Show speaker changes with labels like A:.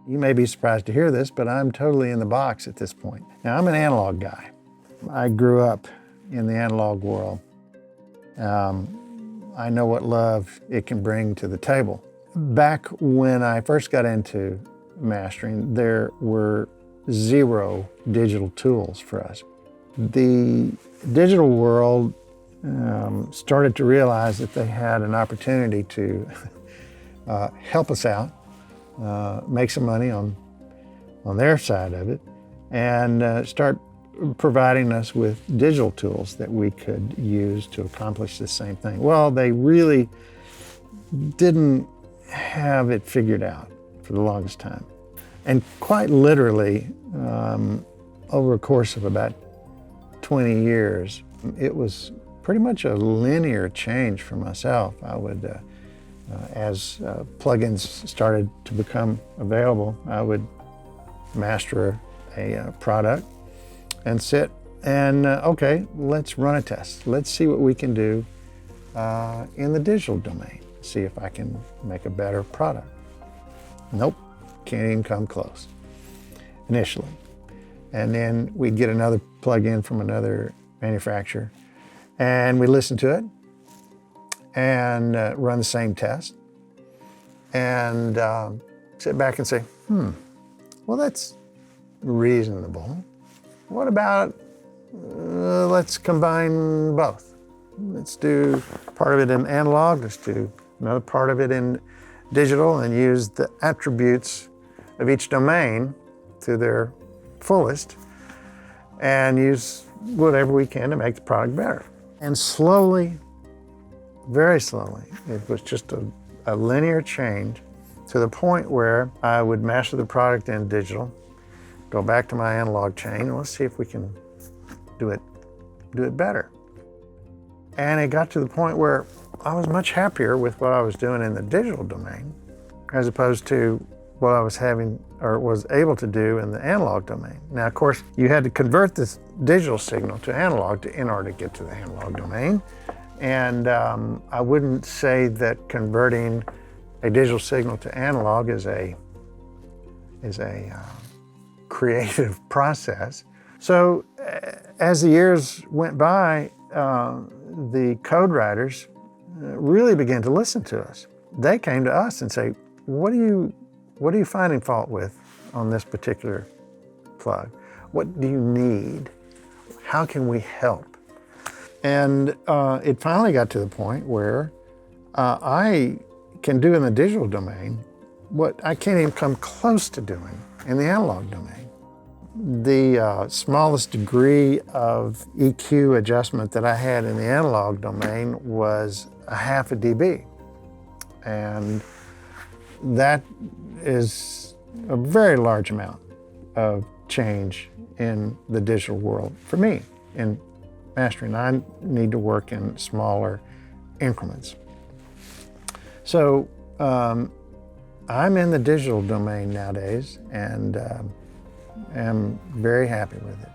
A: You may be surprised to hear this, but I'm totally in the box at this point. Now, I'm an analog guy. I grew up in the analog world. I know what love it can bring to the table. Back when I first got into mastering, there were 0 digital tools for us. The digital world started to realize that they had an opportunity to help us out, make some money on their side of it, and start providing us with digital tools that we could use to accomplish the same thing. Well, they really didn't have it figured out for the longest time. And quite literally, over a course of about 20 years, it was pretty much a linear change for myself. I would, as plugins started to become available, I would master a product and sit and, okay, let's run a test. Let's see what we can do in the digital domain. See if I can make a better product. Nope, can't even come close initially. And then we'd get another plug-in from another manufacturer and we listen to it and run the same test and sit back and say, well, that's reasonable. What about, let's combine both. Let's do part of it in analog, let's do another part of it in digital and use the attributes of each domain to their fullest and use whatever we can to make the product better. And slowly, very slowly, it was just a linear change to the point where I would master the product in digital, go back to my analog chain, and let's see if we can do it better. And it got to the point where I was much happier with what I was doing in the digital domain as opposed to what I was having or was able to do in the analog domain. Now, of course, you had to convert this digital signal to analog in order to get to the analog domain. And I wouldn't say that converting a digital signal to analog is a creative process. So as the years went by, the code writers really began to listen to us. They came to us and say, what are you finding fault with on this particular plug? What do you need? How can we help? And it finally got to the point where I can do in the digital domain what I can't even come close to doing in the analog domain. The smallest degree of EQ adjustment that I had in the analog domain was 0.5 dB. And that is a very large amount of change in the digital world for me in mastering. I need to work in smaller increments. So I'm in the digital domain nowadays and am very happy with it.